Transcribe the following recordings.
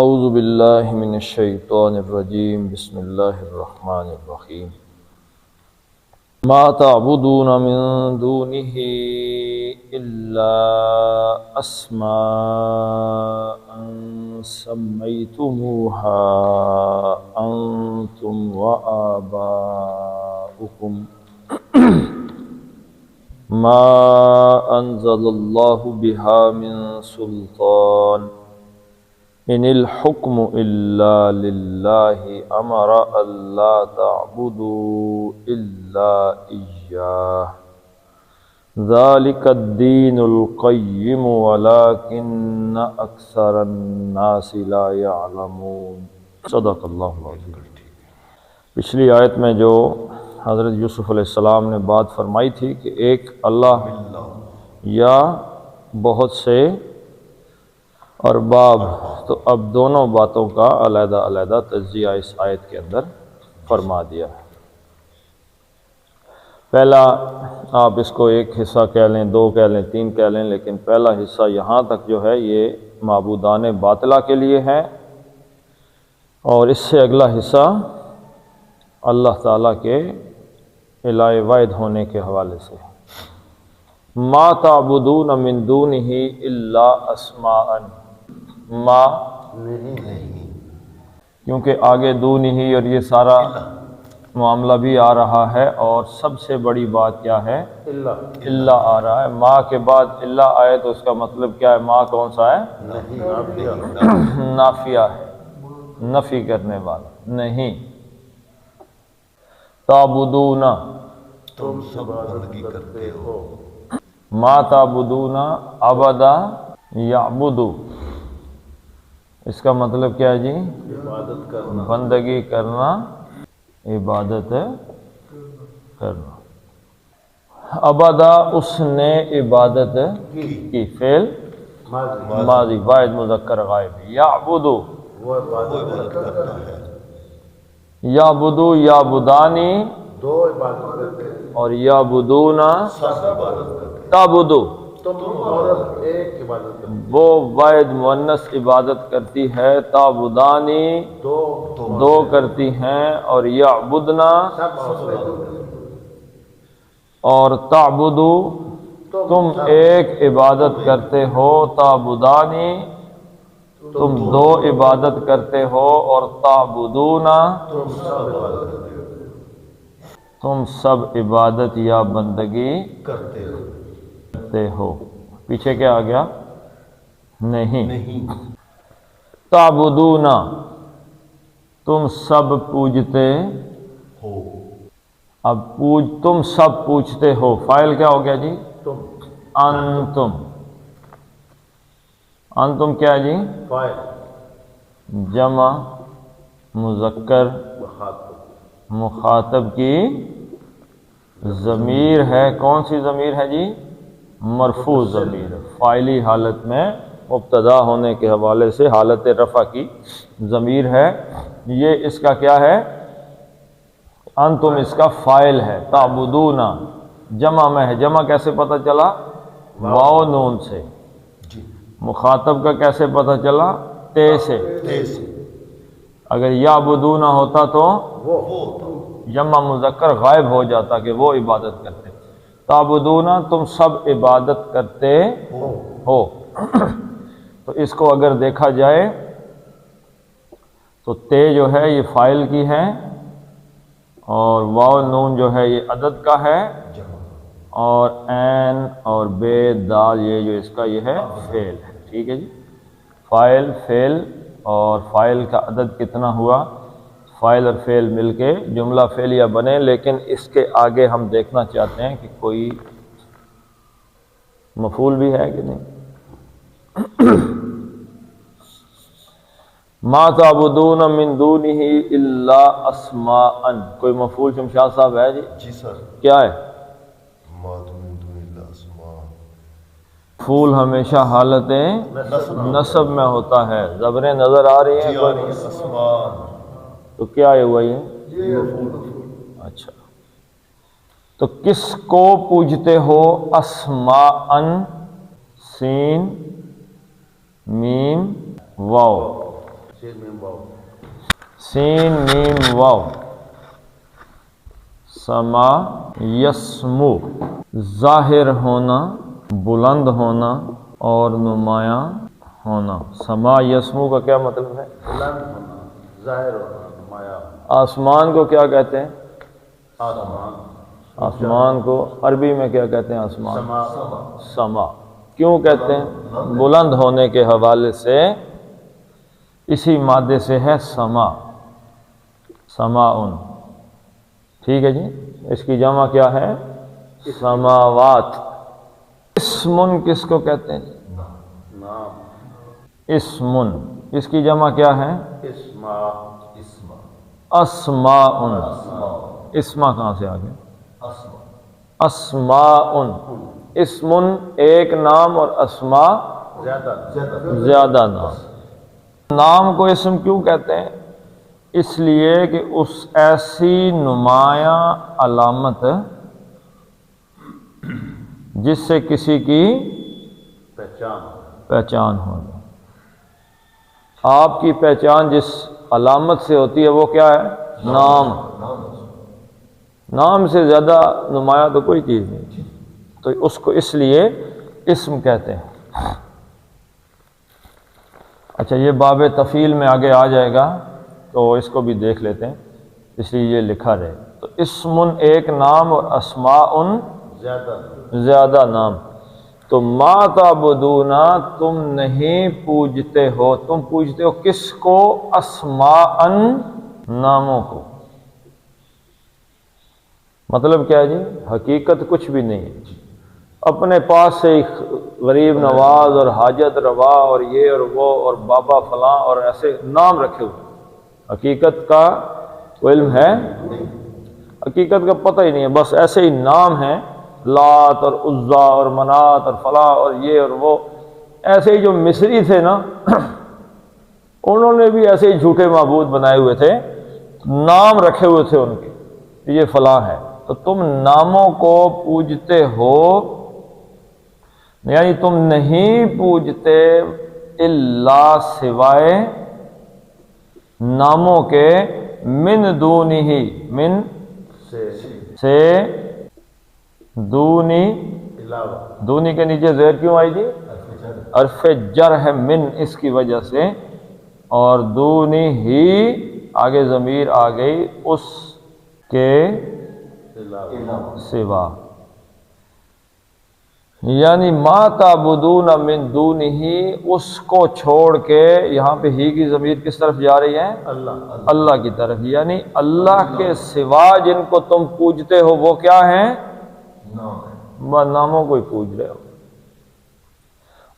اعوذ باللہ من الشیطان الرجیم بسم اللہ الرحمن الرحیم ما تعبدون من دونه الا اسماء سمیتموها انتم وآباؤکم ما انزل اللہ بها من سلطان ان الحکم الا للہ امر الا تعبدوا الا ایاہ ذالک الدین القیم ولکن اکثر الناس لا یعلمون۔ صدق اللہ العظیم۔ پچھلی آیت میں جو حضرت یوسف علیہ السلام نے بات فرمائی تھی کہ ایک اللہ یا بہت سے ارباب، تو اب دونوں باتوں کا علیحدہ علیحدہ تجزیہ اس آیت کے اندر فرما دیا ہے۔ پہلا آپ اس کو ایک حصہ کہہ لیں، دو کہہ لیں، تین کہہ لیں، لیکن پہلا حصہ یہاں تک جو ہے یہ معبودان باطلہ کے لیے ہے، اور اس سے اگلا حصہ اللہ تعالیٰ کے الہ واحد ہونے کے حوالے سے۔ ما تعبدون من دونہ الا اسماء، ما نہیں، کیونکہ آگے دونہ اور یہ سارا معاملہ بھی آ رہا ہے، اور سب سے بڑی بات کیا ہے؟ اللہ آ رہا ہے۔ ما کے بعد اللہ آئے تو اس کا مطلب کیا ہے؟ ما کون سا ہے؟ نافیہ ہے، نفی کرنے والا نہیں۔ تعبدون، تم سب بندگی کرتے ہو۔ ما تعبدون عبدا یعبدو، اس کا مطلب کیا ہے جی؟ عبادت کرنا، بندگی کرنا، عبادت کرنا۔ عبدا اس نے عبادت کی، فعل ماضی واحد مذکر غائب۔ یعبدو، وہ عبادت کرتا ہے۔ یعبدو یعبدانی، دو عبادت کرتے ہیں اور یعبدون سب عبادت کرتے ہیں۔ تعبدو، تم عورت ایک عبادت کرتے وہ واحد مؤنث عبادت کرتی ہے، تعبدانی دو کرتی ہیں، اور یعبدنا سب عبادت کرتے ہیں۔ اور تعبدو تم ایک عبادت کرتے ہو، تعبدانی تم دو عبادت کرتے ہو، اور تعبدونا تم سب عبادت کرتے ہو، تم سب عبادت یا بندگی کرتے ہو۔ کرتے ہو۔ پیچھے کیا آ گیا؟ نہیں۔ تعبدونا تم سب پوجتے ہو، اب تم سب پوچھتے ہو، فاعل کیا ہو گیا جی؟ تم انتم، انتم کیا ہے جی؟ فاعل جمع مذکر مخاطب، مخاطب کی ضمیر ہے۔ کون سی ضمیر ہے جی؟ مرفوع ضمیر، فاعلی حالت میں مبتدا ہونے کے حوالے سے حالت رفع کی ضمیر ہے۔ یہ اس کا کیا ہے؟ انتم اس کا فاعل ہے۔ تعبدون جمع میں ہے، جمع کیسے پتہ چلا؟ واو نون سے۔ مخاطب کا کیسے پتہ چلا؟ تے سے۔ اگر یعبدون ہوتا تو جمع مذکر غائب ہو جاتا کہ وہ عبادت کرتے۔ تعبدون تم سب عبادت کرتے ہو، تو اس کو اگر دیکھا جائے تو تے جو ہے یہ فاعل کی ہے، اور واو نون جو ہے یہ عدد کا ہے، اور عین اور بے دال یہ جو اس کا یہ ہے فعل ہے۔ ٹھیک ہے جی، فاعل فعل، اور فاعل کا عدد کتنا ہوا؟ فاعل اور فعل مل کے جملہ فعلیہ بنے، لیکن اس کے آگے ہم دیکھنا چاہتے ہیں کہ کوئی مفعول بھی ہے کہ نہیں۔ ما تعبدون من دونہ الا اسماء، کوئی مفعول شمشاد صاحب ہے جی؟ جی سر۔ کیا ہے؟ ما من دون الا اسماء، مفعول ہمیشہ حالت نصب میں ہوتا ہے۔ زبریں نظر آ رہی ہیں؟ اسماء، تو کیا ہے ہوا یہ؟ اچھا، تو کس کو پوجتے ہو؟ اسماءن، سین میم واو، سین میم واو سین میم واو سما یسمو ظاہر ہونا، بلند ہونا اور نمایاں ہونا۔ سما یسمو کا کیا مطلب ہے؟ بلند ہونا، ظاہر ہونا، نمایاں۔ آسمان کو کیا کہتے ہیں؟ آسمان، آسمان کو عربی میں کیا کہتے ہیں؟ آسمان سما، سما کیوں کہتے ہیں؟ بلند ہونے کے حوالے سے اسی مادے سے ہے سما، سماؤن، ٹھیک ہے جی۔ اس کی جمع کیا ہے؟ سماوات۔ اسمن کس کو کہتے ہیں؟ نام، اسمن، اس کی جمع کیا ہے؟ اسما، اسماؤن۔ اسما کہاں سے آ گیا؟ اسماؤن۔ اسمن ایک نام اور اسما زیادہ نام۔ نام کو اسم کیوں کہتے ہیں؟ اس لیے کہ اس ایسی نمایاں علامت جس سے کسی کی پہچان ہو جائے۔ آپ کی پہچان جس علامت سے ہوتی ہے وہ کیا ہے؟ نام۔ نام سے زیادہ نمایاں تو کوئی چیز نہیں، تو اس کو اس لیے اسم کہتے ہیں۔ اچھا، یہ باب تفعیل میں آگے آ جائے گا تو اس کو بھی دیکھ لیتے ہیں، اس لیے یہ لکھا رہے۔ تو اسمن ایک نام اور اسماءن زیادہ نام۔ تو ما تعبدون تم نہیں پوجتے ہو، تم پوجتے ہو کس کو؟ اسماءن ناموں کو۔ مطلب کیا ہے جی؟ حقیقت کچھ بھی نہیں ہے، اپنے پاس سے غریب نواز اور حاجت روا اور یہ اور وہ اور بابا فلاں اور ایسے نام رکھے ہوئے، حقیقت کا علم ہے؟ حقیقت کا پتہ ہی نہیں ہے، بس ایسے ہی نام ہیں، لات اور عزا اور منات اور فلاں اور یہ اور وہ۔ ایسے ہی جو مصری تھے نا انہوں نے بھی ایسے ہی جھوٹے معبود بنائے ہوئے تھے، نام رکھے ہوئے تھے ان کے، یہ فلاں ہے۔ تو تم ناموں کو پوجتے ہو، یعنی تم نہیں پوجتے الا سوائے ناموں کے، من دونہ، من سے دونی، دونی کے نیچے زیر کیوں آئی جی؟ حرف جر ہے من، اس کی وجہ سے، اور دونی ہی آگے ضمیر آ گئی اس کے سوا، یعنی ما تعبدون من دونہ، اس کو چھوڑ کے، یہاں پہ ہی کی ضمیر کس طرف جا رہی ہے؟ اللہ کی طرف، یعنی اللہ کے سوا جن کو تم پوجتے ہو وہ کیا ہیں؟ ناموں کو ہی پوج رہے ہو۔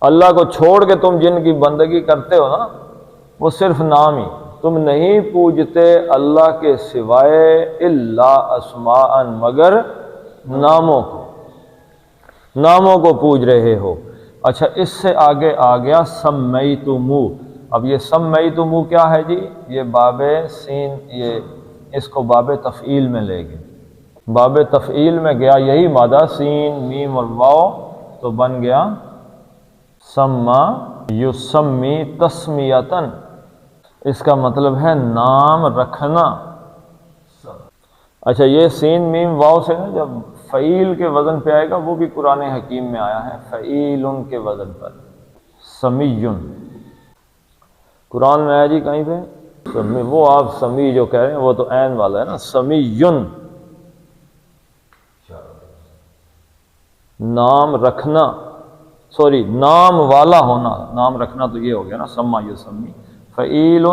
اللہ کو چھوڑ کے تم جن کی بندگی کرتے ہو نا وہ صرف نام ہی، تم نہیں پوجتے اللہ کے سوائے الا اسماء، مگر ناموں کو، ناموں کو پوج رہے ہو۔ اچھا، اس سے آگے آ گیا سمیتمو۔ اب یہ سمیتمو کیا ہے جی؟ یہ باب سین، یہ اس کو باب تفعیل میں لے گئے، باب تفعیل میں گیا یہی مادہ سین میم اور واو، تو بن گیا سما یسمی تسمیتن، اس کا مطلب ہے نام رکھنا۔ اچھا، یہ سین میم واو سے نا جب فعیل کے وزن پہ آئے گا، وہ بھی قرآن حکیم میں آیا ہے فعیل کے وزن پر، سمیون قرآن میں آیا جی کہیں پہ؟ وہ آپ سمی جو کہہ رہے ہیں وہ تو عین والا ہے نا، سمیون نام رکھنا، سوری نام والا ہونا، نام رکھنا تو یہ ہو گیا نا سما یسمی، فعیل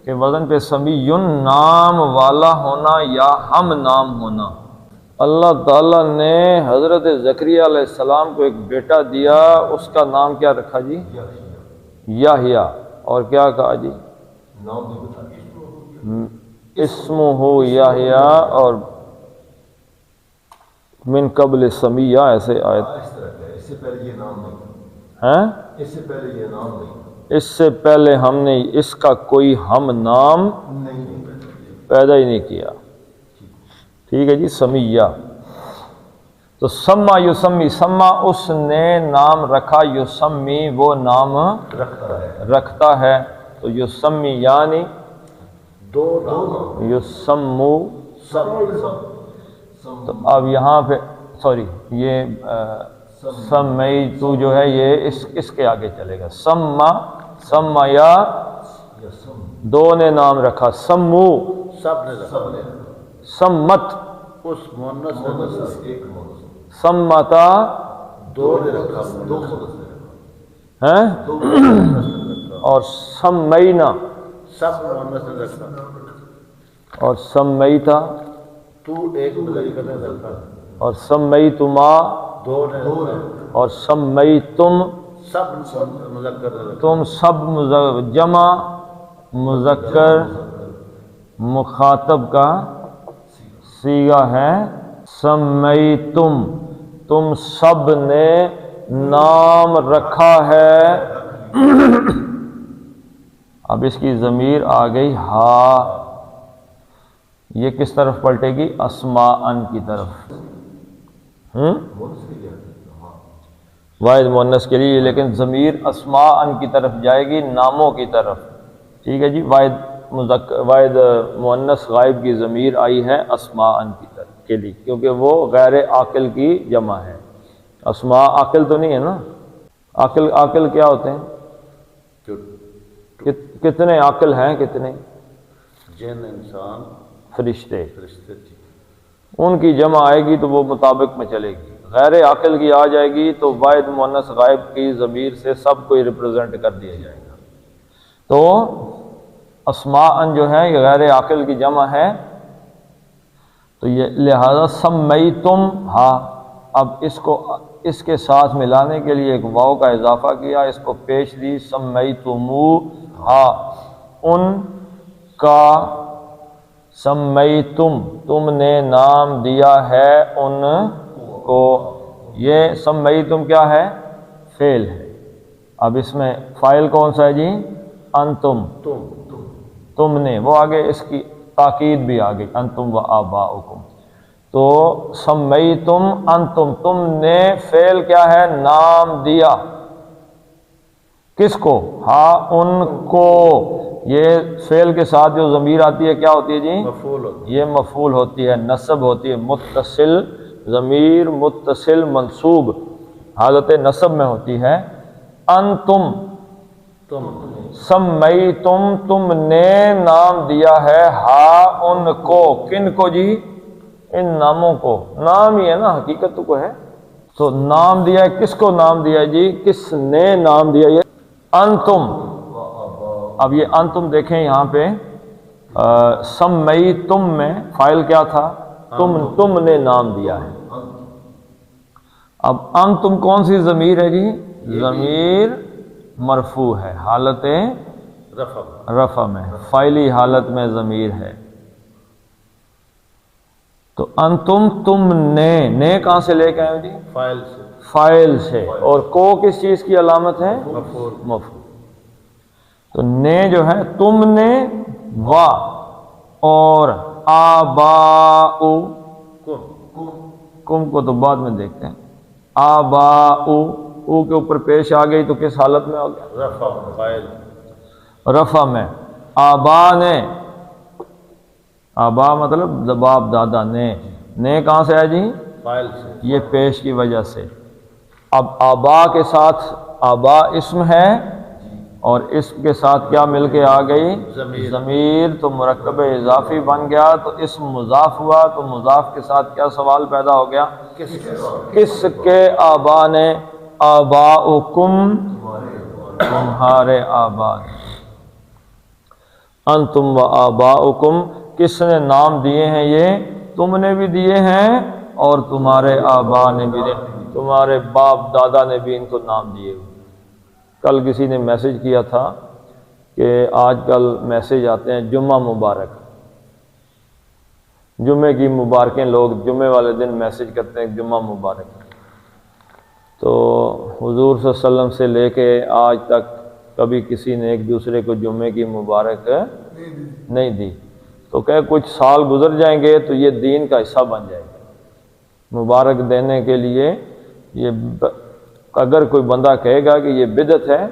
کے وزن پہ سمیون نام والا ہونا یا ہم نام ہونا۔ اللہ تعالیٰ نے حضرت زکریا علیہ السلام کو ایک بیٹا دیا، اس کا نام کیا رکھا جی؟ یحییٰ، اور کیا کہا جی؟ اسمہ یحییٰ، اور من قبل سمیہ، ایسے آیت اس سے پہلے یہ نام نہیں، ہیں؟ اس سے پہلے یہ نام نہیں، اس سے پہلے ہم نے اس کا کوئی ہم نام پیدا ہی نہیں کیا، ٹھیک ہے جی؟ سمیہ، تو سما یسمی، سما اس نے نام رکھا، یسمی وہ نام رکھتا ہے، تو یسمی یعنی دو نام یسمو، سب تو اب یہاں پہ سوری یہ سمیتو جو ہے یہ اس کے آگے چلے گا، سما یا دو نے نام رکھا، سمو سب نے رکھا، سمت اس مونس نے رکھا، ایک مونس، سمتا دو نے رکھا، دو مونس نے رکھا، ہیں دو مونس نے رکھا، اور سمینا سب مونس نے رکھا، اور سمیتا تو ایک مذکر نے رکھا، اور سمیتما دو نے رکھا، اور سمیتم سب مذکر نے رکھا، تم سب جمع مذکر مخاطب کا صیغہ ہے، سمیتم تم سب نے نام رکھا ہے۔ اب اس کی ضمیر آ گئی ہا، یہ کس طرف پلٹے گی؟ اسماءن کی طرف، مونس کے لیے ہاں، واحد مؤنث کے لیے، لیکن ضمیر اسماءن کی طرف جائے گی، ناموں کی طرف، ٹھیک ہے جی۔ واحد مؤنث غائب کی ضمیر آئی ہے اسماءن کی طرف کے لیے، کیونکہ وہ غیر عاقل کی جمع ہے۔ اسماء عاقل تو نہیں ہے نا، عاقل کیا ہوتے ہیں؟ کتنے عاقل ہیں؟ کتنے؟ جن، انسان، فرشتے، فرشتے، ان کی جمع آئے گی تو وہ مطابق میں چلے گی۔ غیر عاقل کی آ جائے گی تو واحد مؤنث غائب کی ضمیر سے سب کو ریپرزینٹ کر دیا جائے گا۔ تو اسماءن جو ہے یہ غیر عاقل کی جمع ہے، تو یہ لہذا سمیتم ہا، اب اس کے ساتھ ملانے کے لیے ایک واو کا اضافہ کیا، اس کو پیش دی، سمیتمو ہا، ان کا، سمیتم تم نے نام دیا ہے ان کو، یہ سمیتم کیا ہے؟ فعل ہے۔ اب اس میں فاعل کون سا ہے جی؟ انتم، تم نے، وہ آگے اس کی تاکید بھی آ گئی، انتم و آباؤکم، تو سمیتم انتم تم نے فعل کیا ہے؟ نام دیا، کس کو؟ ہاں ان کو، یہ فعل کے ساتھ جو ضمیر آتی ہے کیا ہوتی ہے جی؟ مفعول ہوتا یہ مفعول ہوتی ہے، نصب ہوتی ہے، متصل ضمیر متصل منصوب حالت نصب میں ہوتی ہے۔ انتم تم سمیتم تم نے نام دیا ہے، ہا ان کو، کن کو جی؟ ان ناموں کو، نام ہی ہے نا، حقیقت تو کو ہے، تو نام دیا ہے، کس کو نام دیا ہے جی؟ کس نے نام دیا؟ یہ انتم، اب یہ انتم دیکھیں یہاں پہ سمیتم میں فاعل کیا تھا؟ تم نے نام دیا ہے۔ اب انتم کون سی ضمیر ہے جی؟ ضمیر مرفوع ہے، حالت رفع میں، فاعلی حالت میں ضمیر ہے، تو انتم تم نے کہاں سے لے کے آئے جی؟ فاعل سے، فاعل سے، اور کو کس چیز کی علامت ہے؟ مفعول، تو نے جو ہے تم نے، وا اور آباؤ، کم کو تو بعد میں دیکھتے ہیں، آباؤ او کے اوپر پیش آ گئی تو کس حالت میں ہو گیا؟ رفع، فاعل، رفع میں، آبا نے، آبا مطلب باپ دادا، نے کہاں سے ہے جی؟ فاعل سے، یہ پیش کی وجہ سے۔ اب آبا کے ساتھ آبا اسم ہے، اور اسم کے ساتھ کیا مل کے آ گئی؟ ضمیر، تو مرکب اضافی بن گیا، تو اسم مضاف ہوا، تو مضاف کے ساتھ کیا سوال پیدا ہو گیا؟ کس کے آبا نے؟ آباؤکم، تمہارے آبا نے، انتم و آباؤکم، کس نے نام دیے ہیں؟ یہ تم نے بھی دیے ہیں اور تمہارے آبا نے بھی دیے، تمہارے باپ دادا نے بھی ان کو نام دیے ہوئے۔ کل کسی نے میسج کیا تھا کہ آج کل میسج آتے ہیں جمعہ مبارک، جمعے کی مبارکیں، لوگ جمعے والے دن میسج کرتے ہیں جمعہ مبارک، تو حضور صلی اللہ علیہ وسلم سے لے کے آج تک کبھی کسی نے ایک دوسرے کو جمعے کی مبارک نہیں دی، تو کہ کچھ سال گزر جائیں گے تو یہ دین کا حصہ بن جائے گا۔ مبارک دینے کے لیے یہ اگر کوئی بندہ کہے گا کہ یہ بدعت ہے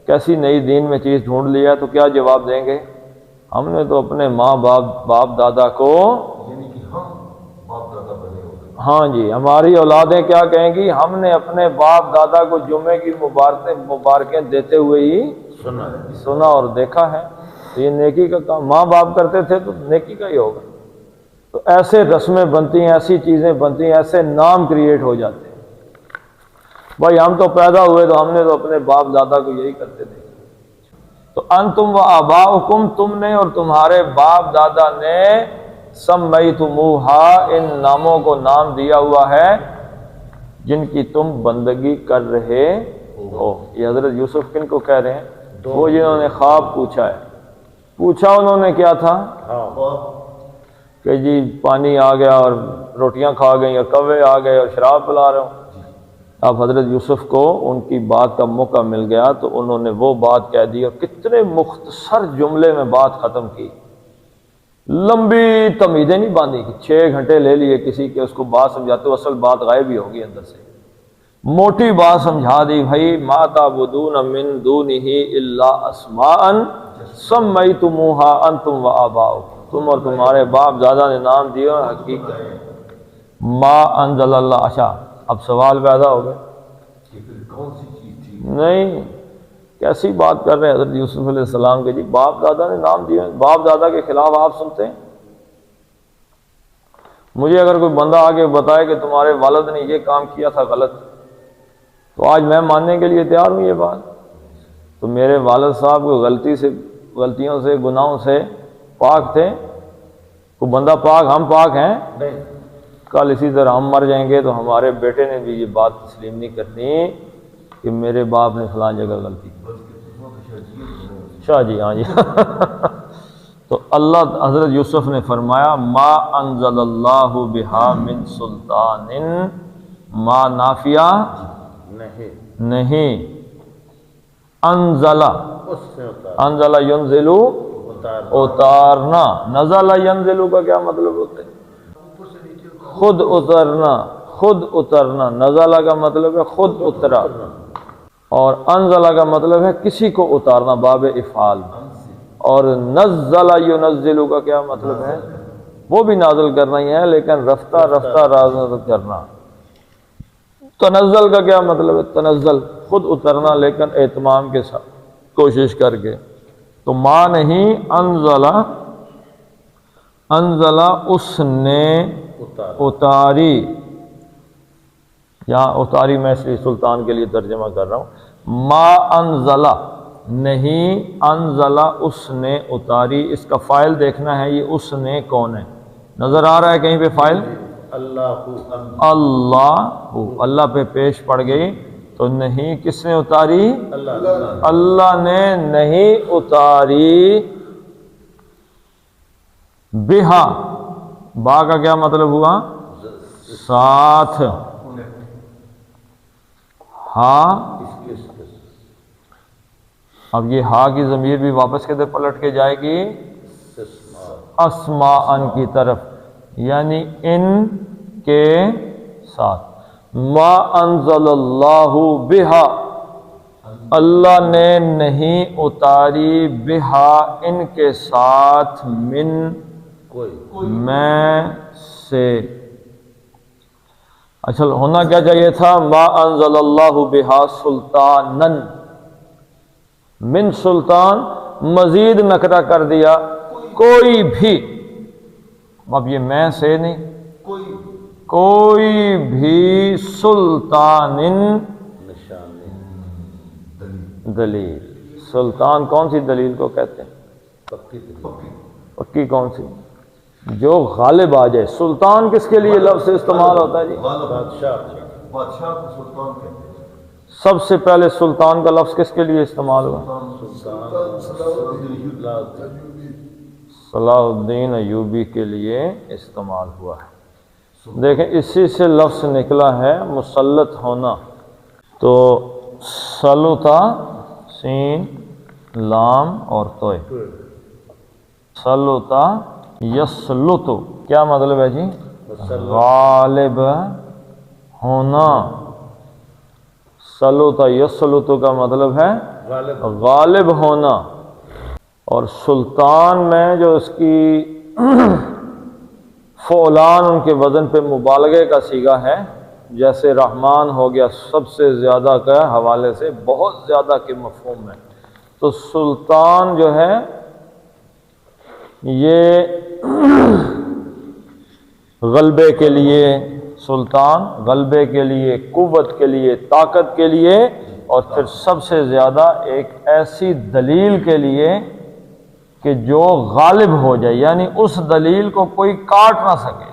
کیسی نئی دین میں چیز ڈھونڈ لیا تو کیا جواب دیں گے؟ ہم نے تو اپنے ماں باپ دادا کو، یعنی کہ ہم باپ دادا بنے ہوئے. ہاں جی، ہماری اولادیں کیا کہیں گی؟ ہم نے اپنے باپ دادا کو جمعے کی مبارکیں دیتے ہوئے ہی سنا اور دیکھا ہے. تو یہ نیکی کا کام ماں باپ کرتے تھے تو نیکی کا ہی ہوگا. تو ایسے رسمیں بنتی ہیں، ایسی چیزیں بنتی ہیں، ایسے نام کریٹ ہو جاتے ہیں. بھائی ہم تو پیدا ہوئے تو ہم نے تو اپنے باپ دادا کو یہی کرتے تھے. تو انتم و آباؤکم، تم نے اور تمہارے باپ دادا نے، سمیتموہا، ان ناموں کو نام دیا ہوا ہے جن کی تم بندگی کر رہے ہو. یہ حضرت یوسف کن کو کہہ رہے ہیں؟ وہ جنہوں نے خواب پوچھا ہے. پوچھا انہوں نے کیا تھا کہ جی پانی آ گیا اور روٹیاں کھا گئیں، اور کوے آ گئے اور شراب پلا رہا ہوں. اب حضرت یوسف کو ان کی بات کا موقع مل گیا تو انہوں نے وہ بات کہہ دی، اور کتنے مختصر جملے میں بات ختم کی. لمبی تمیدیں نہیں باندھی، 6 گھنٹے لے لیے کسی کے اس کو بات سمجھاتے، اصل بات غائب ہی ہوگی اندر سے. موٹی بات سمجھا دی، بھائی ما تعبدون من دونہ الا اسماء سمیتموہا انتم و آباؤکم، تم اور تمہارے باپ دادا نے نام دیے اور حقیقت ما انزل اللہ. اچھا اب سوال پیدا ہو گئے کہ پھر کون سی چیز تھی؟ نہیں، کیسی بات کر رہے ہیں حضرت یوسف علیہ السلام کے؟ جی باپ دادا نے نام دیے، باپ دادا کے خلاف آپ سنتے ہیں؟ مجھے اگر کوئی بندہ آگے بتائے کہ تمہارے والد نے یہ کام کیا تھا غلط، تو آج میں ماننے کے لیے تیار ہوں یہ بات. تو میرے والد صاحب کو غلطیوں سے گناہوں سے پاک تھے. کوئی بندہ پاک، ہم پاک ہیں؟ نہیں. کل اسی طرح ہم مر جائیں گے تو ہمارے بیٹے نے بھی یہ بات تسلیم نہیں کرنی کہ میرے باپ نے فلاں جگہ غلطی کی. شاہ جی، ہاں جی. تو اللہ حضرت یوسف نے فرمایا ما انزل اللہ بہا من سلطان، ما نافیہ نہیں، انزلہ، اس نے انزلہ ینزلو، اتارنا. نزلہ ینزلو کا کیا مطلب ہوتا ہے؟ خود اترنا، خود اترنا. نزلہ کا مطلب ہے خود اترا، اور انزلہ کا مطلب ہے کسی کو اتارنا، باب افعال. اور نزل ینزل کا کیا مطلب ہے؟ وہ بھی نازل کرنا ہی ہے لیکن رفتہ رفتہ نازل کرنا. تنزل کا کیا مطلب ہے؟ تنزل خود اترنا لیکن اہتمام کے ساتھ، کوشش کر کے. تو ماں نہیں، انزلہ اس نے اتاری. یہاں اتاری میں اس لیے سلطان کے لیے ترجمہ کر رہا ہوں. ما انزلہ نہیں، انزلہ اس نے اتاری. اس کا فاعل دیکھنا ہے، یہ اس نے کون ہے؟ نظر آ رہا ہے کہیں پہ فاعل؟ اللہ پہ پیش پڑ گئی تو نہیں کس نے اتاری؟ اللہ نے نہیں اتاری. بہا، با کا کیا مطلب ہوا؟ ساتھ. ہاں، اب یہ ہا کی ضمیر بھی واپس کدھر پلٹ کے جائے گی؟ اسماء کی طرف، یعنی ان کے ساتھ. ما انزل اللہ بہا، اللہ نے نہیں اتاری، بہا ان کے ساتھ، من میں سے. اچھا ہونا کیا چاہیے تھا؟ ما انزل اللہ بہا سلطانا، من سلطان، مزید نکرہ کر دیا کوئی بھی. اب یہ میں سے نہیں، کوئی بھی، سلطان دلیل. سلطان کون سی دلیل کو کہتے ہیں؟ پکی کون سی؟ جو غالب آ جائے. سلطان کس کے لیے لفظ استعمال ہوتا ہے جی؟ بادشاہ کو سلطان کہتے ہیں. سب سے پہلے سلطان کا لفظ کس کے لیے استعمال ہوا؟ صلاح الدین ایوبی کے لیے استعمال ہوا ہے. دیکھیں اسی سے لفظ نکلا ہے مسلط ہونا. تو سلطا، سین، لام اور توئے. سلطا یسلطو کیا مطلب ہے جی؟ غالب ہونا. سلطا یسلطو کا مطلب ہے غالب ہونا، اور سلطان میں جو اس کی فعلان ان کے وزن پہ مبالغے کا صیغہ ہے، جیسے رحمان ہو گیا سب سے زیادہ کا حوالے سے بہت زیادہ کے مفہوم میں، تو سلطان جو ہے یہ غلبے کے لیے، سلطان غلبے کے لیے، قوت کے لیے، طاقت کے لیے، اور پھر سب سے زیادہ ایک ایسی دلیل کے لیے کہ جو غالب ہو جائے، یعنی اس دلیل کو کوئی کاٹ نہ سکے۔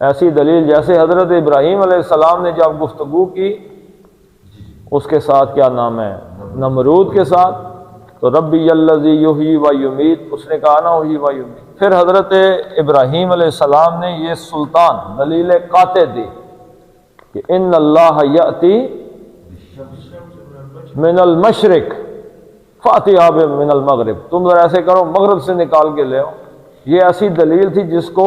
ایسی دلیل جیسے حضرت ابراہیم علیہ السلام نے جب گفتگو کی اس کے ساتھ کیا نام ہے، نمرود کے ساتھ، تو ربی الذی یحیی و یمیت، اس نے کہا نا احیی و یمیت۔ پھر حضرت ابراہیم علیہ السلام نے یہ سلطان دلیل قاطع دی کہ ان اللہ یأتی من المشرق فاتحہ من المغرب، تم ذرا ایسے کرو مغرب سے نکال کے لے آؤ۔ یہ ایسی دلیل تھی جس کو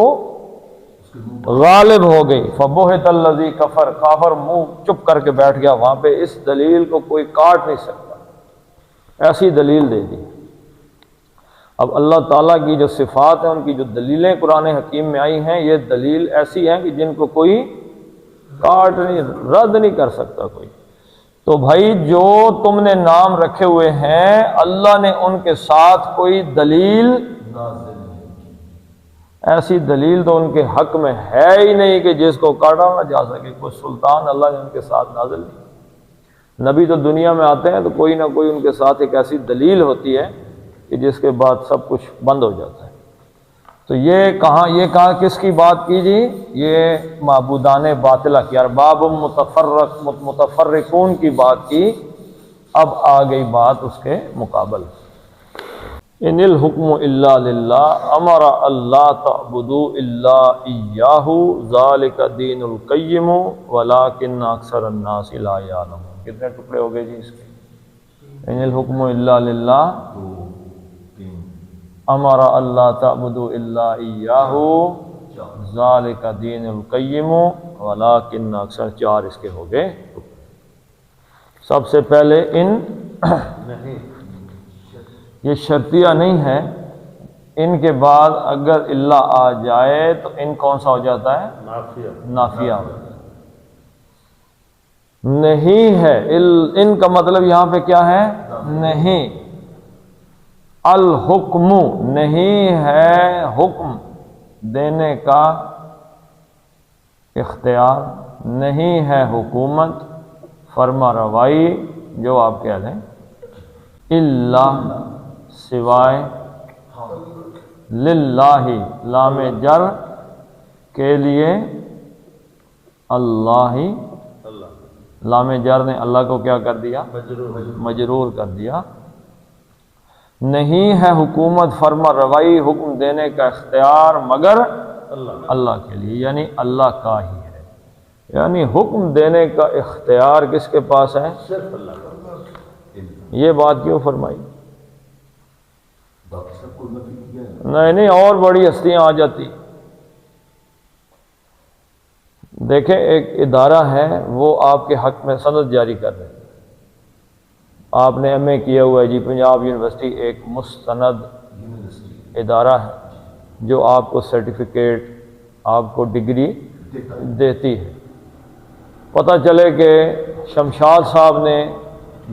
غالب ہو گئی، فبہت الذی کفر، کافر منہ چپ کر کے بیٹھ گیا وہاں پہ، اس دلیل کو کوئی کاٹ نہیں سکتا، ایسی دلیل دے دی۔ اب اللہ تعالیٰ کی جو صفات ہیں، ان کی جو دلیلیں قرآن حکیم میں آئی ہیں، یہ دلیل ایسی ہیں کہ جن کو کوئی کاٹ نہیں، رد نہیں کر سکتا کوئی۔ تو بھائی جو تم نے نام رکھے ہوئے ہیں، اللہ نے ان کے ساتھ کوئی دلیل، ایسی دلیل تو ان کے حق میں ہے ہی نہیں کہ جس کو کاٹا نہ جا سکے، کوئی سلطان اللہ نے ان کے ساتھ نازل نہیں۔ نبی تو دنیا میں آتے ہیں تو کوئی نہ کوئی ان کے ساتھ ایک ایسی دلیل ہوتی ہے کہ جس کے بعد سب کچھ بند ہو جاتا ہے۔ تو یہ کہاں کس کی بات کی جی؟ یہ معبودان باطلہ کی، ارباب متفرقون کی بات کی۔ اب آ گئی بات اس کے مقابل، ان الحکم الا للہ امر اللہ تعبدوا الا ایاہ ذالک دین القیم ولکن اکثر الناس لا یعلمون۔ کتنے ٹکڑے ہو گئے جی اس کے؟ ان الحکم الا للہ، امر اللہ تعبدوا الا ایاہ ذالک دین القیم ولکن اکثر، چار اس کے ہو گئے۔ سب سے پہلے ان یہ شرطیہ نہیں ہے، ان کے بعد اگر اللہ آ جائے تو ان کون سا ہو جاتا ہے؟ نافیہ ہو جاتا ہے۔ نہیں ہے، ان کا مطلب یہاں پہ کیا ہے؟ نہیں۔ الحکم نہیں ہے حکم دینے کا اختیار، نہیں ہے حکومت، فرما روائی جو آپ کہہ دیں، اللہ سوائے، للہ لام جر کے لیے، اللہ ہی، لام جر نے اللہ کو کیا کر دیا؟ مجرور کر دیا۔ نہیں ہے حکومت، فرما روائی، حکم دینے کا اختیار مگر اللہ کے لیے، یعنی اللہ کا ہی ہے، یعنی حکم دینے کا اختیار کس کے پاس ہے؟ صرف اللہ کا۔ یہ بات کیوں فرمائی؟ باقی سب کو نفی کیا ہے۔ نہیں اور بڑی ہستیاں آ جاتی۔ دیکھیں ایک ادارہ ہے وہ آپ کے حق میں سند جاری کر رہے ہیں، آپ نے ایم اے کیا ہوا ہے جی، پنجاب یونیورسٹی ایک مستند ادارہ ہے جو آپ کو سرٹیفکیٹ، آپ کو ڈگری دیتی ہے۔ پتہ چلے کہ شمشاد صاحب نے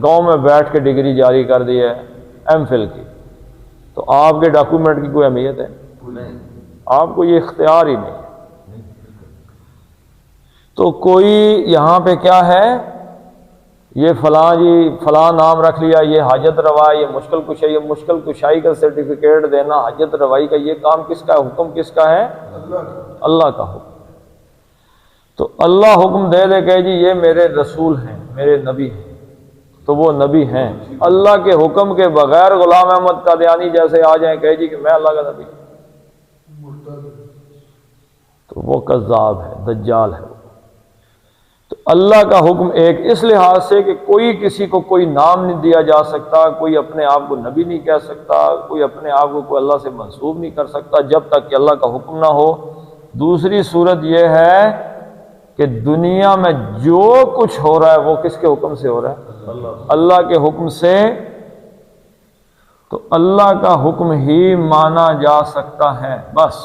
گاؤں میں بیٹھ کے ڈگری جاری کر دی ہے ایم فل کی، تو آپ کے ڈاکومنٹ کی کوئی اہمیت ہے؟ آپ کو یہ اختیار ہی نہیں۔ تو کوئی یہاں پہ کیا ہے، یہ فلاں جی فلاں نام رکھ لیا، یہ حاجت روا، یہ مشکل کشائی، یہ مشکل کشائی کا سرٹیفکیٹ دینا، حاجت روائی کا، یہ کام کس کا، حکم کس کا ہے؟ اللہ کا حکم۔ تو اللہ حکم دے دے کہ جی یہ میرے رسول ہیں، میرے نبی ہیں، تو وہ نبی ہیں۔ اللہ کے حکم کے بغیر غلام احمد قادیانی جیسے آ جائیں کہے جی کہ میں اللہ کا نبی ہوں، تو وہ کذاب ہے، دجال ہے۔ تو اللہ کا حکم ایک اس لحاظ سے کہ کوئی کسی کو کوئی نام نہیں دیا جا سکتا، کوئی اپنے آپ کو نبی نہیں کہہ سکتا، کوئی اپنے آپ کو کوئی اللہ سے منسوب نہیں کر سکتا جب تک کہ اللہ کا حکم نہ ہو۔ دوسری صورت یہ ہے کہ دنیا میں جو کچھ ہو رہا ہے وہ کس کے حکم سے ہو رہا ہے؟ اللہ کے حکم سے، تو اللہ کا حکم ہی مانا جا سکتا ہے بس،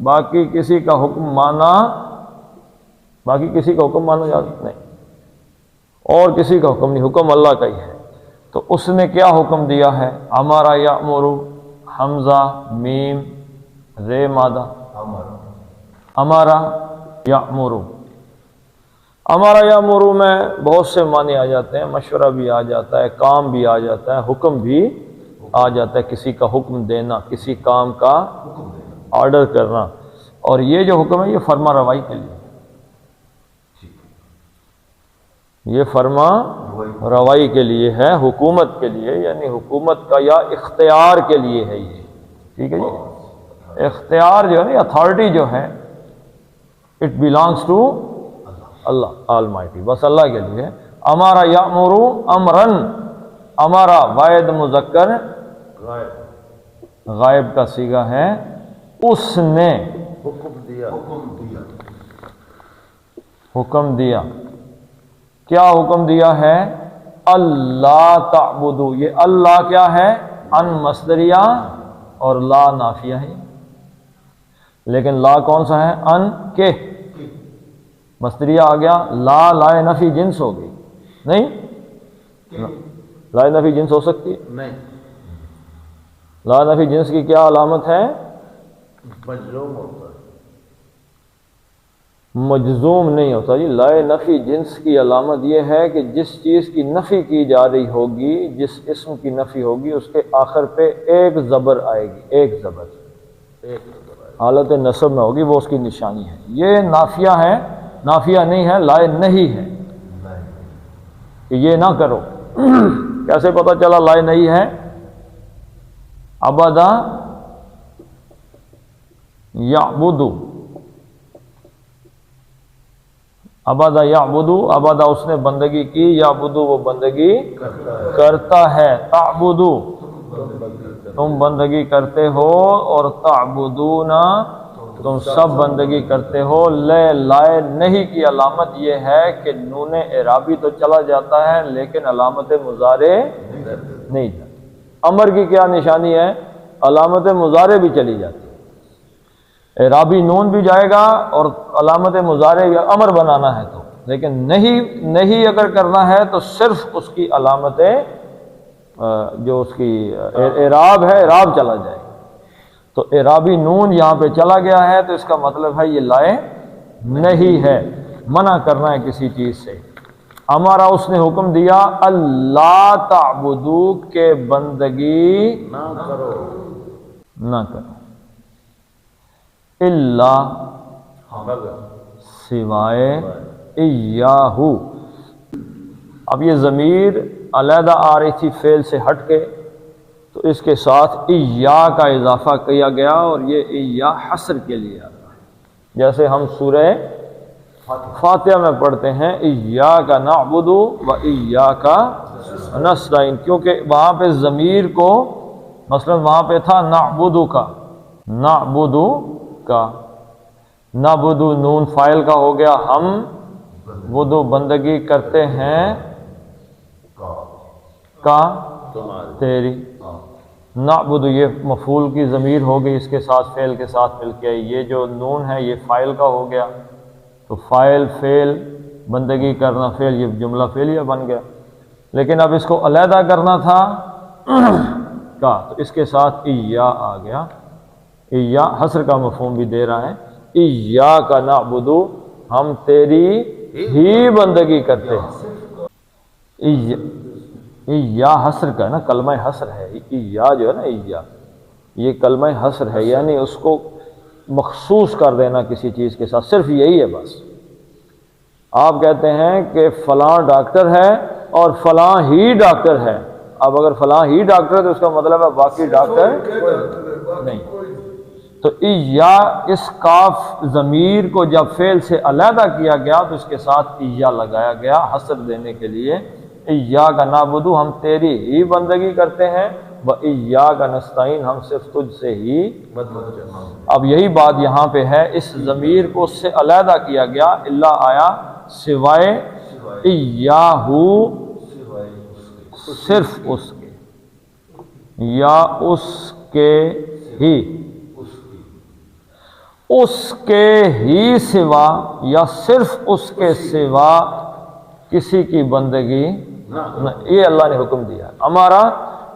باقی کسی کا حکم مانا جا نہیں، اور کسی کا حکم نہیں، حکم اللہ کا ہی ہے۔ تو اس نے کیا حکم دیا ہے؟ امارا یامرو، حمزہ میم رے مادہ، امارا یامرو۔ امارا یامرو میں بہت سے معنی آ جاتے ہیں، مشورہ بھی آ جاتا ہے، کام بھی آ جاتا ہے، حکم بھی آ جاتا ہے، کسی کا حکم دینا، کسی کام کا آرڈر کرنا۔ اور یہ جو حکم ہے یہ فرما روائی کے لیے، یہ فرما روائی کے لیے ہے، حکومت کے لیے، یعنی حکومت کا یا اختیار کے لیے ہے یہ، ٹھیک ہے جی۔ اختیار جو ہے، اتھارٹی جو ہے، اٹ بلانگس ٹو اللہ آل مائٹی، بس اللہ کے لیے۔ امارا یامرو امرن، امارا واحد مذکر غائب کا صیغہ ہے، اس نے حکم دیا۔ کیا حکم دیا ہے؟ اللہ تعبدو، یہ اللہ کیا ہے؟ ان مصدریہ، اور لا نافیہ ہے، لیکن لا کون سا ہے؟ ان کے، مصدریہ آ گیا، لا لائے نفی جنس ہو گئی، نہیں لائے نفی جنس ہو سکتی ہے؟ نہیں، لا نفی جنس کی کیا علامت ہے؟ مجزوم ہوتا ہے، مجزوم نہیں ہوتا جی۔ لائے نفی جنس کی علامت یہ ہے کہ جس چیز کی نفی کی جا رہی ہوگی، جس اسم کی نفی ہوگی، اس کے آخر پہ ایک زبر آئے گی، ایک زبر حالت نصب میں ہوگی، وہ اس کی نشانی ہے۔ یہ نافیہ ہے، نافیہ نہیں ہے، لائے نہیں ہے کہ یہ نہ کرو۔ کیسے پتہ چلا لائے نہیں ہے؟ ابدا یعبدو، ابدا یعبدو، ابدا اس نے بندگی کی، یعبدو وہ بندگی کرتا ہے، تعبدو تم بندگی کرتے ہو، اور تعبدون تم سب بندگی کرتے ہو۔ لائے نہیں کی علامت یہ ہے کہ نون اعرابی تو چلا جاتا ہے لیکن علامت مضارع نہیں جاتی۔ امر کی کیا نشانی ہے؟ علامت مضارع بھی چلی جاتی ہے، اعرابی نون بھی جائے گا اور علامت مضارع یا امر بنانا ہے تو، لیکن نہیں اگر کرنا ہے تو صرف اس کی علامت جو اس کی اعراب ہے، اعراب چلا جائے گا۔ تو اعرابی نون یہاں پہ چلا گیا ہے تو اس کا مطلب ہے یہ لائے نہیں ہے، منع کرنا ہے کسی چیز سے۔ ہمارا اس نے حکم دیا اللہ تعبدو، کہ بندگی نہ کرو، نہ کرو، اللہ مگر سوائے ایاہو۔ اب یہ ضمیر علیحدہ آ رہی تھی فعل سے ہٹ کے، تو اس کے ساتھ ایا کا اضافہ کیا گیا، اور یہ ایا حصر کے لیے آتا ہے۔ جیسے ہم سورہ فاتحہ میں پڑھتے ہیں ایاک نعبد و ایاک نستعین، کیونکہ وہاں پہ ضمیر کو، مثلا وہاں پہ تھا نعبدو کا، نعبدو کا، نعبدو نون فاعل کا ہو گیا، ہم بدو بندگی کرتے ہیں کا تمہاری، تیری، نعبد یہ مفعول کی ضمیر ہو گئی، اس کے ساتھ فعل کے ساتھ مل کے، یہ جو نون ہے یہ فاعل کا ہو گیا، تو فاعل فعل بندگی کرنا فعل، یہ جملہ فعلیہ بن گیا۔ لیکن اب اس کو علیحدہ کرنا تھا کا، تو اس کے ساتھ ایا آ گیا، ایا حصر کا مفہوم بھی دے رہا ہے، ایاک نعبد ہم تیری ہی بندگی کرتے ہیں۔ یا حصر کا ہے نا، کلمہ حصر ہے، یا جو ہے نا یا، یہ کلمہ حصر ہے، یعنی اس کو مخصوص کر دینا کسی چیز کے ساتھ، صرف یہی ہے بس۔ آپ کہتے ہیں کہ فلاں ڈاکٹر ہے اور فلاں ہی ڈاکٹر ہے، اب اگر فلاں ہی ڈاکٹر ہے تو اس کا مطلب ہے باقی ڈاکٹر نہیں۔ تو یا اس کاف ضمیر کو جب فعل سے علیحدہ کیا گیا تو اس کے ساتھ یا لگایا گیا حصر دینے کے لیے، ایاک نعبد ہم تیری ہی بندگی کرتے ہیں، و ایاک نستعین ہم صرف تجھ سے ہی۔ اب یہی بات یہاں پہ ہے، اس ضمیر کو اس سے علیحدہ کیا گیا، اللہ آیا سوائے ایاہو، صرف اس کے یا اس کے ہی، اس کے ہی سوا یا صرف اس کے سوا کسی کی بندگی نہ، یہ اللہ نے حکم دیا ہمارا،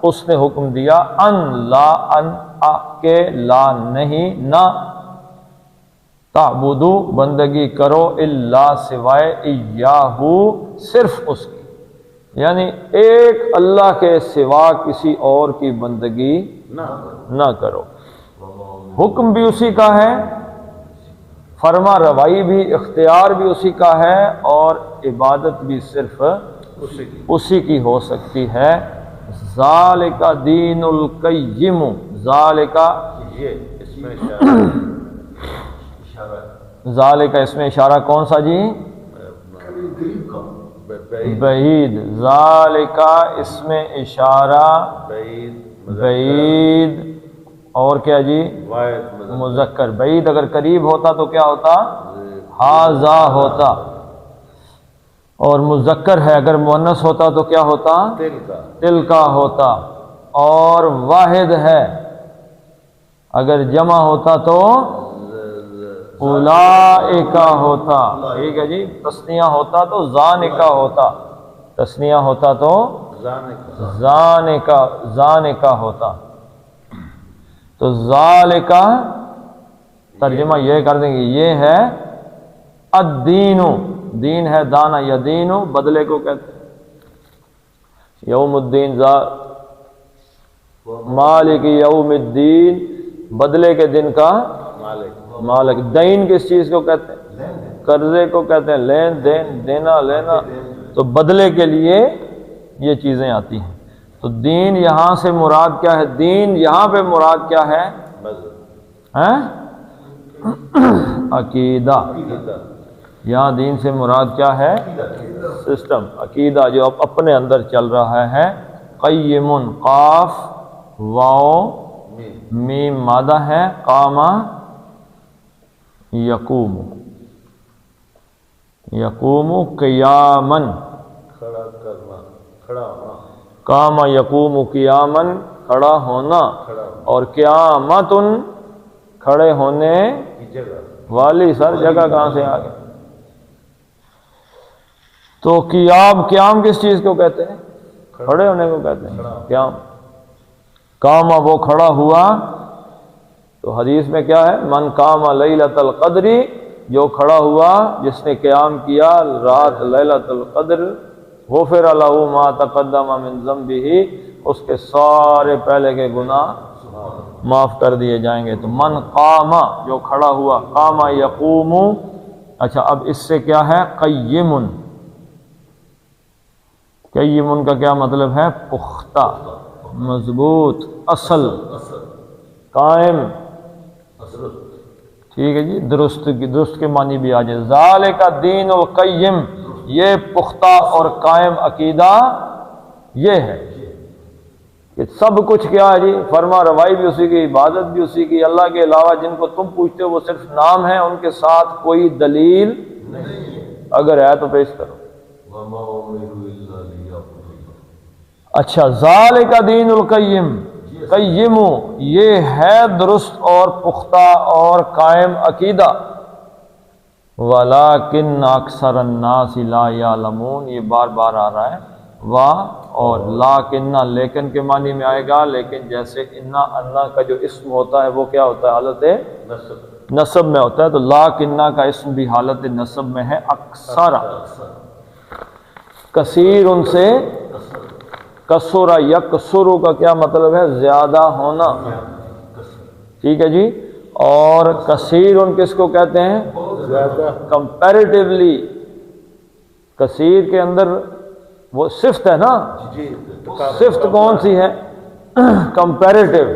اس نے حکم دیا ان لا، ان کے لا نہیں، نہ تعبدو بندگی کرو، الا سوائے ایاہو صرف اس کی، یعنی ایک اللہ کے سوا کسی اور کی بندگی نہ کرو۔ حکم بھی اسی کا ہے، فرما روائی بھی، اختیار بھی اسی کا ہے، اور عبادت بھی صرف اسی کی ہو سکتی ہے۔ ذالک دین القیم، ذالک یہ اس میں اشارہ ذالک اس میں اشارہ کون سا جی؟ قریب کا بعید، ذالک اس میں اشارہ بعید بعید، اور کیا جی؟ واحد مذکر۔ بعید اگر قریب ہوتا تو کیا ہوتا؟ ہاذا ہوتا، اور مذکر ہے اگر مؤنث ہوتا تو کیا ہوتا؟ دل کا تل کا ہوتا، اور واحد ہے اگر جمع ہوتا تو اولئکا ہوتا، ٹھیک ہے جی۔ تثنیہ ہوتا تو ذانکا ہوتا، تثنیہ ہوتا تو ذانکا ہوتا، تو ذالکا ترجمہ یہ کر دیں گے، یہ ہے الدین، دین ہے دانا یدین، بدلے کو کہتے ہیں یوم الدین، مالک یوم الدین، بدلے کے دن کا مالک۔ دین کس چیز کو کہتے ہیں؟ قرضے کو کہتے ہیں، لین دین، دینا لینا، تو بدلے کے لیے یہ چیزیں آتی ہیں۔ تو دین یہاں سے مراد کیا ہے؟ دین یہاں پہ مراد کیا ہے؟ عقیدہ۔ یہاں دین سے مراد کیا ہے؟ سسٹم، عقیدہ جو اب اپنے اندر چل رہا ہے۔ قیم، قاف واو میم مادہ ہے، قام یقوم، یقوم قیامن، کھڑا کرنا، کھڑا ہونا، قام یقوم قیامن کھڑا ہونا، اور قیامتن کھڑے ہونے کی جگہ والی، سر جگہ کہاں سے آ گئی؟ تو قیام کس چیز کو کہتے ہیں؟ کھڑے ہونے کو کہتے ہیں قیام۔ قام وہ کھڑا ہوا، تو حدیث میں کیا ہے؟ من قام لیلۃ القدر، جو کھڑا ہوا جس نے قیام کیا رات لیلۃ القدر، غفر لہ ما تقدم من ذنبہ، اس کے سارے پہلے کے گناہ معاف کر دیے جائیں گے۔ تو من قام جو کھڑا ہوا، قام یقوم، اچھا اب اس سے کیا ہے؟ قیم، قیم کا کیا مطلب ہے؟ پختہ، مضبوط، اصل، قائم، ٹھیک ہے جی، درست کے معنی بھی آ جائے۔ ذالک دین القیم، یہ پختہ اور قائم عقیدہ یہ ہے کہ سب کچھ کیا ہے جی؟ فرما روائی بھی اسی کی، عبادت بھی اسی کی، اللہ کے علاوہ جن کو تم پوچھتے ہو وہ صرف نام ہے، ان کے ساتھ کوئی دلیل اگر ہے تو پیش کرو۔ وما امروا الا ليعبدوا الله۔ اچھا، ذالک دین القیم، قیم یہ ہے درست اور پختہ اور قائم عقیدہ، ولیکن اکثر الناس لا یعلمون، یہ بار بار آ رہا ہے، اور لاکن، لیکن کے معنی میں آئے گا، لیکن جیسے انا کا جو اسم ہوتا ہے وہ کیا ہوتا ہے؟ حالت نصب میں ہوتا ہے، تو لاکن کا اسم بھی حالت نصب میں ہے۔ اکثر، کثیر ان سے، کثر یکثر کا کیا مطلب ہے؟ زیادہ ہونا، ٹھیک ہے جی۔ اور کثیر ان کس کو کہتے ہیں؟ زیادہ، کمپیریٹیولی، کثیر کے اندر وہ صفت ہے نا، جی صفت کون سی ہے؟ کمپیریٹیو،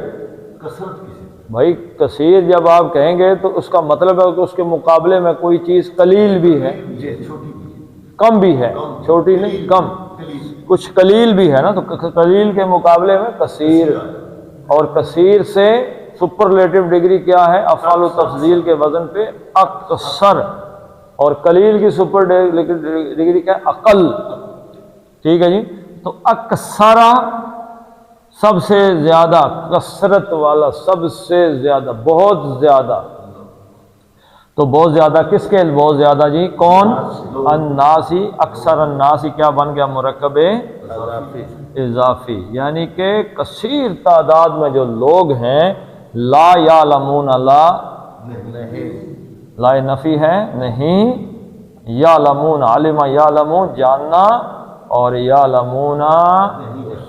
کثرت کسی بھائی کثیر جب آپ کہیں گے تو اس کا مطلب ہے کہ اس کے مقابلے میں کوئی چیز قلیل بھی ہے، چھوٹی بھی کم بھی ہے، چھوٹی نہیں کم، کچھ قلیل بھی ہے نا، تو قلیل کے مقابلے میں کثیر، اور کثیر سے سپرلیٹو ڈگری کیا ہے؟ افعال و تفضیل کے وزن پہ اکثر، اور قلیل کی سپر ڈگری کیا ہے؟ اقل، ٹھیک ہے جی۔ تو اکثرا سب سے زیادہ، کثرت والا سب سے زیادہ، بہت زیادہ، تو بہت زیادہ کس کے بہت زیادہ جی؟ کون؟ الناسی، اکثر الناسی کیا بن گیا؟ مرکب اضافی، یعنی کہ کثیر تعداد میں جو لوگ ہیں، لا یعلمون، لا لا نفی ہے نہیں، یعلمون، علم یعلمون جاننا، اور یعلمون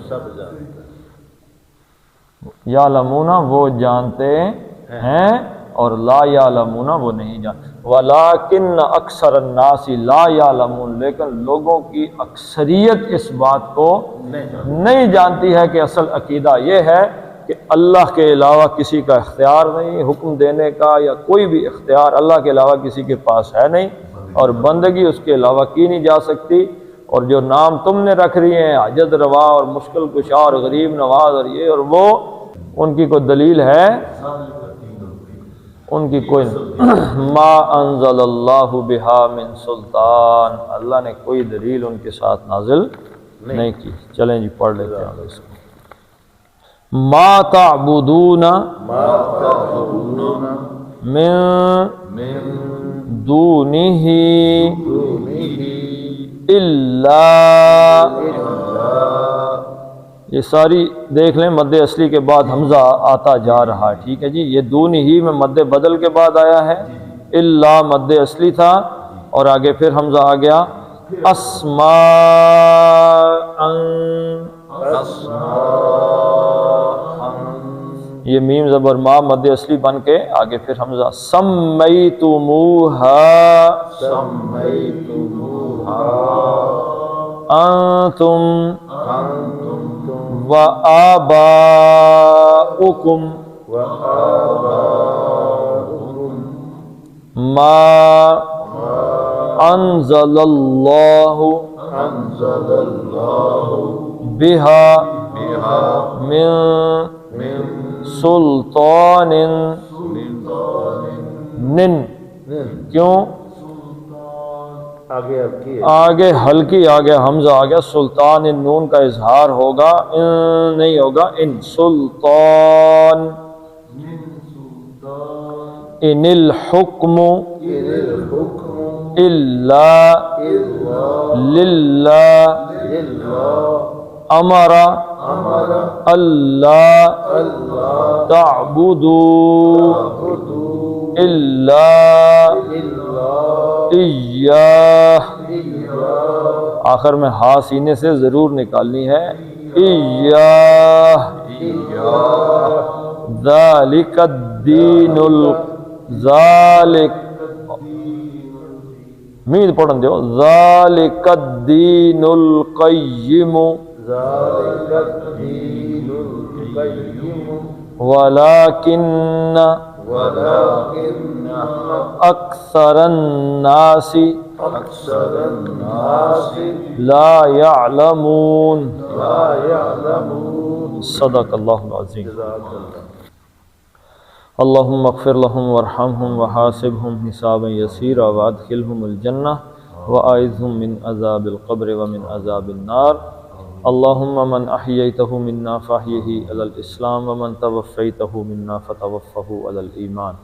سب جانتے یعلمون وہ جانتے ہیں، اور لا یعلمون وہ نہیں جانتے۔ ولیکن اکثر الناس لا یعلمون، لیکن لوگوں کی اکثریت اس بات کو نہیں جانتی ہے کہ اصل عقیدہ یہ ہے کہ اللہ کے علاوہ کسی کا اختیار نہیں، حکم دینے کا یا کوئی بھی اختیار اللہ کے علاوہ کسی کے پاس ہے نہیں، اور بندگی اس کے علاوہ کی نہیں جا سکتی، اور جو نام تم نے رکھ رہی ہیں عجز روا اور مشکل کشا اور غریب نواز اور یہ اور وہ، ان کی کوئی دلیل ہے؟ ان کی کوئی ما انزل اللہ بہا من سلطان، اللہ نے کوئی دلیل ان کے ساتھ نازل نہیں کی۔ چلیں جی پڑھ لیتے ہیں اس کو۔ ما تعبدون من دونہ الا، یہ ساری دیکھ لیں مد اصلی کے بعد حمزہ آتا جا رہا ہے، ٹھیک ہے جی۔ یہ دون ہی میں مد بدل کے بعد آیا ہے، الا مد اصلی تھا، اور آگے پھر حمزہ آ گیا۔ اسماء، یہ میم زبر ما مد اصلی بن کے آگے پھر حمزہ۔ سمیتموہا، انتم وآباؤکم ما انزل اللہ بہا من سلطان، نن کیوں؟ آگے ہلکی آگے حمزہ آ گیا، سلطان نون کا اظہار ہوگا، نہیں ہوگا ان، سلطان، ان الحکم الا للہ، امر اللہ تعبدوا الا ایاہ، آخر میں ہا سینے سے ضرور نکالنی ہے، ایاہ، ذالک الدین ذالک، مید پڑھن دیو، ذالک الدین القیم ولیکن اکثر الناس لا يعلمون۔ صدق اللہ العظیم۔ اللہم اغفر لهم وارحمهم وحاسبهم حسابا یسیرا وادخلهم الجنہ واعذهم من عذاب القبر ومن عذاب النار۔ اللہم من احییته منا فاحیہ علی الاسلام ومن توفیته منا فتوفه علی الایمان۔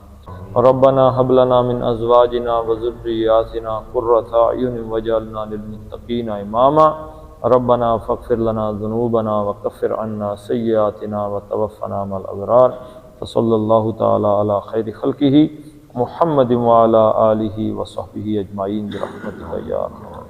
ربنا هب لنا من ازواجنا وذرياتنا قرة اعین واجعلنا للمتقین اماما۔ ربنا فاغفر لنا ذنوبنا وكفر عنا سیئاتنا وتوفنا مع الابرار۔ فصلی اللہ تعالی علی خیر خلقہ محمد وعلی آلہ وصحبہ اجمعین برحمتک یا ارحم۔